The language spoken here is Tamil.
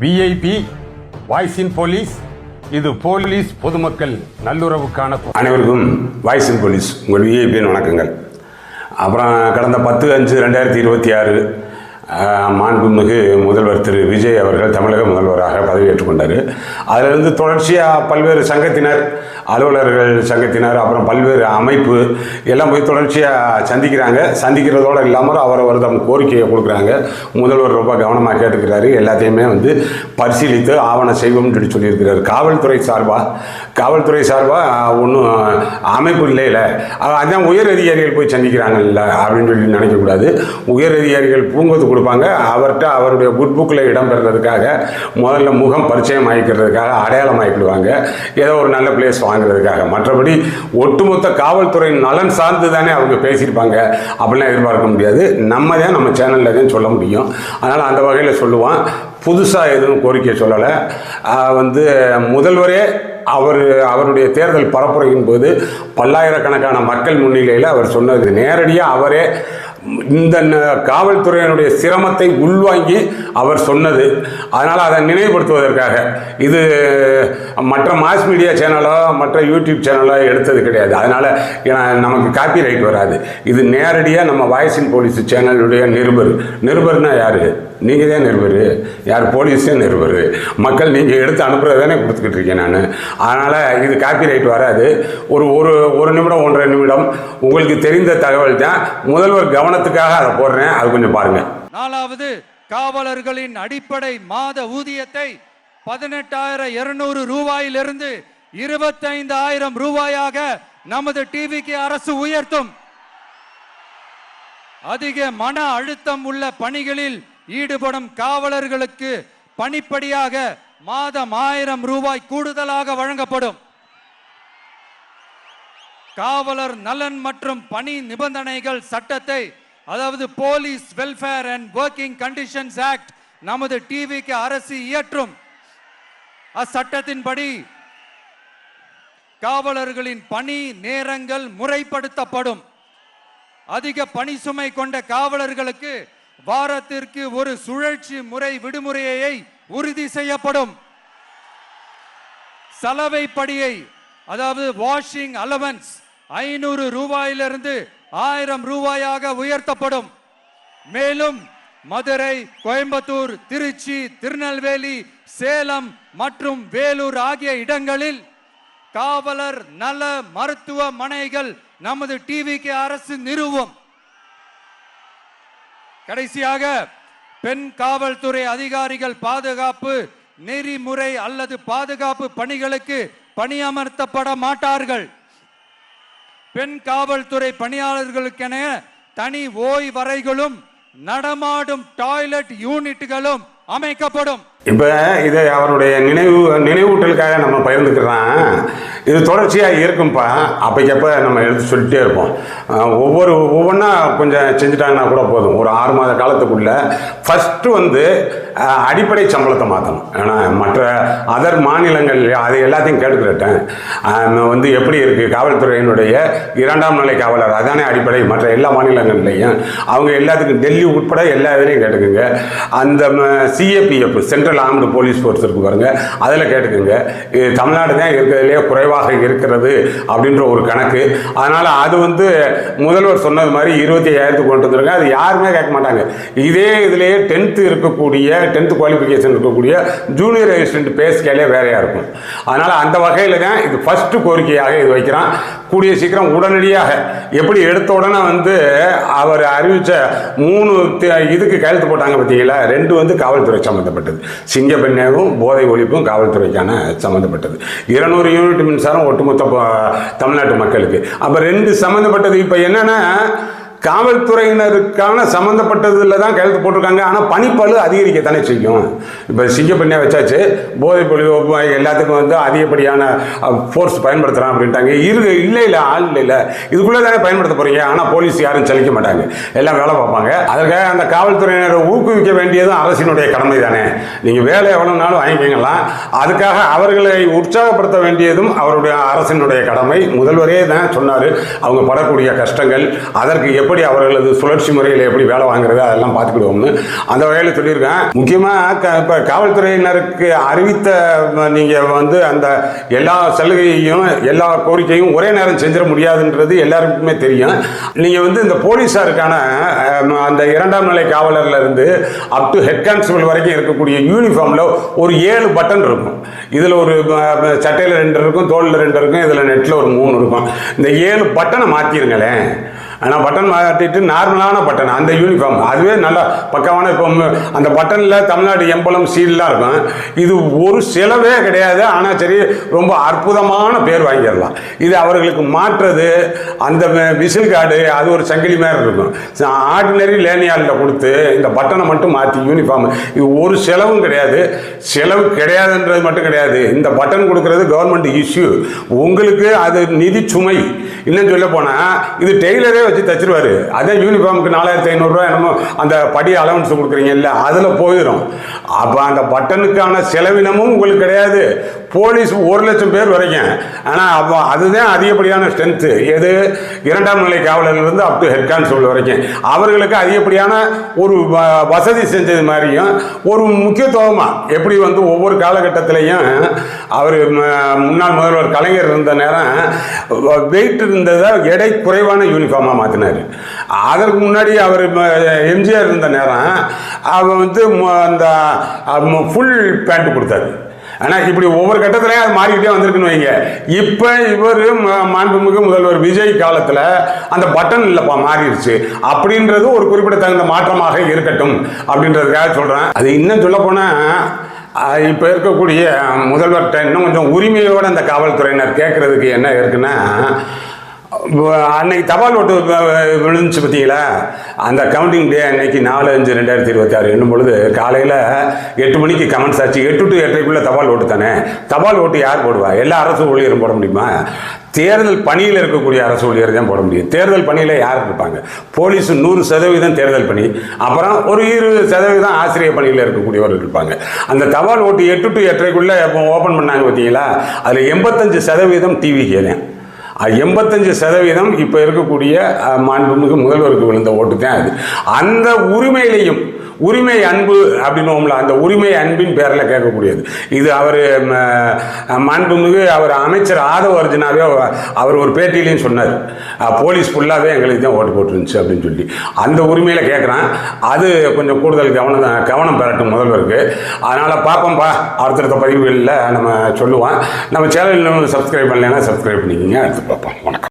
விஐபி வாய்ஸ் இன் போலீஸ். இது போலீஸ் பொதுமக்கள் நல்லுறவுக்கான. அனைவருக்கும் வாய்ஸ் இன் போலீஸ் உங்கள் விஐபியின் வணக்கங்கள். அப்புறம் கடந்த 10/5/2026 மாண்புமிகு முதல்வர் திரு விஜய் அவர்கள் தமிழக முதல்வராக பதவியேற்றுக் கொண்டார். அதிலிருந்து தொடர்ச்சியாக பல்வேறு சங்கத்தினர், அலுவலர்கள் சங்கத்தினர், அப்புறம் பல்வேறு அமைப்பு எல்லாம் போய் தொடர்ச்சியாக சந்திக்கிறதோடு இல்லாமல் அவர் தம் கோரிக்கையை கொடுக்குறாங்க. முதல்வர் ரொம்ப கவனமாக கேட்டுக்கிறாரு. எல்லாத்தையுமே பரிசீலித்து ஆவணம் செய்வோம்னு சொல்லியிருக்கிறார். காவல்துறை சார்பாக ஒன்றும் அமைப்பு இல்லைல்ல, அதான் உயர் அதிகாரிகள் போய் சந்திக்கிறாங்கல்ல அப்படின்னு சொல்லி நினைக்கக்கூடாது. உயர் அதிகாரிகள் பூங்கொத்து கொடுப்பாங்க. அவருடைய குட் புக்கில் இடம்பெறதுக்காக முதல்ல முகம் பரிச்சயம் ஆகிக்கிறதுக்காக அடையாளம் ஆகிடுவாங்க, ஏதோ ஒரு நல்ல பிளேஸ் வாங்குறதுக்காக. மற்றபடி ஒட்டுமொத்த காவல்துறை நலன் சார்ந்து தானே அவங்க பேசியிருப்பாங்க அப்படிலாம் எதிர்பார்க்க முடியாது. நம்ம சேனலில் தான் சொல்ல முடியும். அதனால் அந்த வகையில் சொல்லுவான். புதுசாக எதுவும் கோரிக்கை சொல்லலை. முதல்வரே அவருடைய தேர்தல் பரப்புரையின் போது பல்லாயிரக்கணக்கான மக்கள் முன்னிலையில் அவர் சொன்னது நேரடியாக அவரே இந்த காவல்துறையினுடைய சிரமத்தை உள்வாங்கி அவர் சொன்னது. அதனால் அதை நினைவுபடுத்துவதற்காக இது மற்ற மாஸ் மீடியா சேனலோ மற்ற யூடியூப் சேனலோ எடுத்தது கிடையாது. அதனால் நமக்கு காப்பி ரைட் வராது. இது நேரடியாக நம்ம வாய்ஸ் இன் போலீஸ் சேனலுடைய நிருபர்னா யார்? நீங்கள் தான் நிருபர். யார்? போலீஸே நிருபர். மக்கள் நீங்கள் எடுத்து அனுப்புறது தானே கொடுத்துக்கிட்டு இருக்கேன் நான். அதனால் இது காப்பி ரைட் வராது. ஒரு நிமிடம் 1.5 நிமிடம் உங்களுக்கு தெரிந்த தகவல் தான். முதல்வர் கவனத்துக்காக அதை போடுறேன், அது கொஞ்சம் பாருங்க. 4வது, காவலர்களின் அடிப்படை மாத ஊதியத்தை 18,200 ரூபாயிலிருந்து 25,000 ரூபாயாக நமது டிவிக்கு அரசு உயர்த்தும். அதிக மன அழுத்தம் உள்ள பணிகளில் ஈடுபடும் காவலர்களுக்கு பணிப்படியாக மாதம் 1000 ரூபாய் கூடுதலாக வழங்கப்படும். காவலர் நலன் மற்றும் பணி நிபந்தனைகள் சட்டத்தை, அதாவது police welfare and working conditions act, நமது டிவிக்கு அரசு இயற்றும். அச்சட்டத்தின்படி காவலர்களின் பணி நேரங்கள் முறைப்படுத்தப்படும். அதிக பணி சுமை கொண்ட காவலர்களுக்கு வாரத்திற்கு ஒரு சுழற்சி முறை விடுமுறையை உறுதி செய்யப்படும். சலவை படியை, அதாவது வாஷிங் அலவன்ஸ் 500 ரூபாயிலிருந்து 1000 ரூபாயாக உயர்த்தப்படும். மேலும் மதுரை, கோயம்புத்தூர், திருச்சி, திருநெல்வேலி, சேலம் மற்றும் வேலூர் ஆகிய இடங்களில் காவலர் நல மருத்துவமனைகள் நமது டிவிக்கு அரசு நிறுவும். கடைசியாக, பெண் காவல்துறை அதிகாரிகள் பாதுகாப்பு நெறிமுறை அல்லது பாதுகாப்பு பணிகளுக்கு பணியமர்த்தப்பட மாட்டார்கள். பெண் காவல்துறை பணியாளர்களுக்கென தனி ஓய்வறைகளும் நடமாடும் டாய்லெட் யூனிட்டுகளும் அமைக்கப்படும். இப்போ இதை அவருடைய நினைவூட்டலுக்காக நம்ம பகிர்ந்துக்கிறோம். இது தொடர்ச்சியாக இருக்கும்ப்பா. அப்போக்கப்போ நம்ம எடுத்து சொல்லிட்டே இருப்போம். ஒவ்வொன்றா கொஞ்சம் செஞ்சுட்டாங்கன்னா கூட போதும். ஒரு 6 மாத காலத்துக்குள்ள ஃபஸ்ட்டு அடிப்படை சம்பளத்தை மாற்றணும். ஏன்னா மற்ற அதர் மாநிலங்கள் அது எல்லாத்தையும் கேட்டுக்கிறட்டேன். எப்படி இருக்குது காவல்துறையினுடைய 2ஆம் நிலை காவலர், அதானே அடிப்படை. மற்ற எல்லா மாநிலங்கள்லையும் அவங்க எல்லாத்துக்கும் டெல்லி உட்பட எல்லா இதுலையும் கேட்டுக்குங்க. அந்த CAPF central armed police force இருக்கு பாருங்க, அதில் கேட்டுக்குங்க. தமிழ்நாடு தான் இருக்கிறதுலே குறைவாக இருக்கிறது அப்படின்ற ஒரு கணக்கு. அதனால் அது முதல்வர் சொன்னது மாதிரி 25,000 கொண்டு வந்துருங்க. அது யாருமே கேட்க மாட்டாங்க. இதே இதுலேயே 10th குவாலிஃபிகேஷன் இருக்கக்கூடிய ஜூனியர் அசிஸ்டன்ட் பே ஸ்கேலே வேறையாக இருக்கும். அதனால் அந்த வகையில் தான் இது ஃபஸ்ட்டு கோரிக்கையாக இது வைக்கிறான். கூடிய சீக்கிரம் உடனடியாக எப்படி எடுத்த உடனே அவர் அறிவித்த 3 இதுக்கு கையெழுத்து போட்டாங்க பார்த்தீங்களா. 2 காவல்துறை சம்மந்தப்பட்டது. சிங்கப்பெண்ணையும் போதை ஒழிப்பும் காவல்துறைக்கான சம்மந்தப்பட்டது. 200 யூனிட் மின்சாரம் ஒட்டுமொத்த தமிழ்நாட்டு மக்களுக்கு. அப்போ 2 சம்மந்தப்பட்டது. இப்போ என்னன்னா காவல்துறையினருக்கான சம்மந்தப்பட்டதில் தான் கையெழுத்து போட்டிருக்காங்க. ஆனால் பணிப்பளு அதிகரிக்கத்தானே செய்யும். இப்போ சிங்கப்பெண்ணை வச்சாச்சு, போதை பொழிவு எல்லாத்துக்கும் அதிகப்படியான ஃபோர்ஸ் பயன்படுத்துகிறான் அப்படின்ட்டாங்க. இல்லை ஆள் இல்லை, இதுக்குள்ளே தானே பயன்படுத்த போகிறீங்க. ஆனால் போலீஸ் யாரும் சலிக்க மாட்டாங்க, எல்லாம் வேலை பார்ப்பாங்க. அதற்காக அந்த காவல்துறையினரை ஊக்குவிக்க வேண்டியதும் அரசினுடைய கடமை தானே. நீங்கள் வேலை எவ்வளோ நாளும் வாங்கிக்கலாம், அதுக்காக அவர்களை உற்சாகப்படுத்த வேண்டியதும் அவருடைய அரசினுடைய கடமை. முதல்வரே தான் சொன்னார் அவங்க படக்கூடிய கஷ்டங்கள், அதற்கு எப்படி எப்படி அவர்களது சுழற்சி முறையில் எப்படி வேலை வாங்குறது அதெல்லாம் பார்த்துக்கிடுவோம்னு அந்த வகையில் சொல்லியிருக்கேன். முக்கியமாக இப்போ காவல்துறையினருக்கு அறிவித்த நீங்கள் வந்து அந்த எல்லா சலுகையையும் எல்லா கோரிக்கையும் ஒரே நேரம் செஞ்சிட முடியாதுன்றது எல்லாருக்குமே தெரியும். நீங்கள் வந்து இந்த போலீஸாருக்கான அந்த 2ஆம் நிலை காவலர்ல இருந்து அப் டு ஹெட் கான்ஸ்டபிள் வரைக்கும் இருக்கக்கூடிய யூனிஃபார்மில் ஒரு 7 பட்டன் இருக்கும். இதில் ஒரு சட்டையில் 2 இருக்கும், தோளில் 2 இருக்கும், இதில் நெட்டில் ஒரு 3 இருக்கும். இந்த 7 பட்டனை மாற்றிருங்களேன். ஆனால் பட்டன் மாட்டிட்டு நார்மலான பட்டன் அந்த யூனிஃபார்ம் அதுவே நல்லா பக்காவான. இப்போ அந்த பட்டனில் தமிழ்நாடு எம்பளம் சீல்லாம் இருக்கும். இது ஒரு செலவே கிடையாது. ஆனால் சரி ரொம்ப அற்புதமான பேர் வாங்கிடலாம். இது அவர்களுக்கு மாற்றுறது அந்த விசில் கார்டு அது ஒரு சங்கிலி மாதிரி இருக்கும். ஆர்டினரி லேனியாலில் கொடுத்து இந்த பட்டனை மட்டும் மாற்றி யூனிஃபார்ம் இது ஒரு செலவும் கிடையாது. செலவு கிடையாதுன்றது மட்டும் கிடையாது. இந்த பட்டன் கொடுக்கறது கவர்மெண்ட் இஷ்யூ. உங்களுக்கு அது நிதி சுமை. இன்னும் சொல்ல போனால் இது டெய்லரே வச்சு தச்சிருவாரு. அதே யூனிஃபார்முக்கு 4500 ரூபாய் என்னமோ அந்த படி அலவன்ஸ் கொடுக்குறீங்க இல்லை அதில் போயிடும். அப்போ அந்த பட்டனுக்கான செலவினமும் உங்களுக்கு கிடையாது. போலீஸ் 1,00,000 பேர் வரைக்கும். ஆனால் அப்போ அதுதான் அதிகப்படியான ஸ்ட்ரென்த்து. எது 2ஆம் நிலை காவலர்லேருந்து அப் டு ஹெட் கான்ஸ்டபிள் வரைக்கும் அவர்களுக்கு அதிகப்படியான ஒரு வசதி செஞ்சது மாதிரியும் ஒரு முக்கியத்துவமாக எப்படி வந்து ஒவ்வொரு காலகட்டத்திலையும் அவர் முன்னாள் முதல்வர் கலைஞர் இருந்த நேரம் வெயிட் இருந்ததை எடை குறைவான யூனிஃபார்மாக மாற்றினார். அதற்கு முன்னாடி அவர் எம்ஜிஆர் இருந்த நேரம் அவர் வந்து அந்த ஃபுல் பேண்ட் கொடுத்தாரு. ஆனால் இப்படி ஒவ்வொரு கட்டத்திலையும் அது மாறிக்கிட்டே வந்திருக்குன்னு வைங்க. இப்போ இவர் மாண்புமிகு முதல்வர் விஜய் காலத்தில் அந்த பட்டன் இல்லைப்பா மாறிடுச்சு அப்படின்றது ஒரு குறிப்பிடத்தகுந்த மாற்றமாக இருக்கட்டும் அப்படின்றதுக்காக சொல்கிறேன். அது இன்னும் சொல்ல போனால் இப்போ இருக்கக்கூடிய முதல்வர்கிட்ட இன்னும் கொஞ்சம் உரிமையோடு அந்த காவல்துறையினர் கேட்குறதுக்கு என்ன இருக்குன்னா, அன்னைக்கு தபால் ஓட்டு விழுந்துச்சு பார்த்தீங்களா, அந்த கவுண்டிங் டே அன்னைக்கு 4/5/2026 என்னும் பொழுது காலையில் 8 மணிக்கு கமெண்ட்ஸ் ஆச்சு. 8 to 8:30 தபால் ஓட்டு தானே. தபால் ஓட்டு யார் போடுவா? எல்லா அரசு ஊழியரும் போட முடியுமா? தேர்தல் பணியில் இருக்கக்கூடிய அரசு ஊழியர் தான் போட முடியும். தேர்தல் பணியில் யார் இருப்பாங்க? போலீஸ் 100% தேர்தல் பணி, அப்புறம் ஒரு 20% ஆசிரியர் பணியில் இருக்கக்கூடியவர்கள் இருப்பாங்க. அந்த தபால் ஓட்டு 8 to 8:30 ஓப்பன் பண்ணாங்க பார்த்தீங்களா, அதில் 85% டிவிக்கே தான். 85% இப்போ இருக்கக்கூடிய மாண்புமிகு முதல்வருக்கு விழுந்த ஓட்டு தான் அது. அந்த உரிமையிலையும் உரிமை அன்பு அப்படின்னுவோம்ல, அந்த உரிமை அன்பின் பேரில் கேட்கக்கூடியது இது. அவர் மாண்புமிகு அவர் அமைச்சர் ஆதவ அர்ஜுனாவே அவர் ஒரு பேட்டியிலையும் சொன்னார், போலீஸ் ஃபுல்லாகவே எங்களுக்கு தான் ஓட்டு போட்டுருந்துச்சு அப்படின்னு சொல்லி. அந்த உரிமையில் கேட்குறான். அது கொஞ்சம் கூடுதல் கவனம் பெறட்டும் முதல்வருக்கு. அதனால் பார்ப்போம்ப்பா, அடுத்தடுத்த பதிவுகளில் நம்ம சொல்லுவோம். நம்ம சேனல் சப்ஸ்கிரைப் பண்ணலைன்னா சப்ஸ்கிரைப் பண்ணிக்கோங்க. அடுத்து பார்ப்போம். வணக்கம்.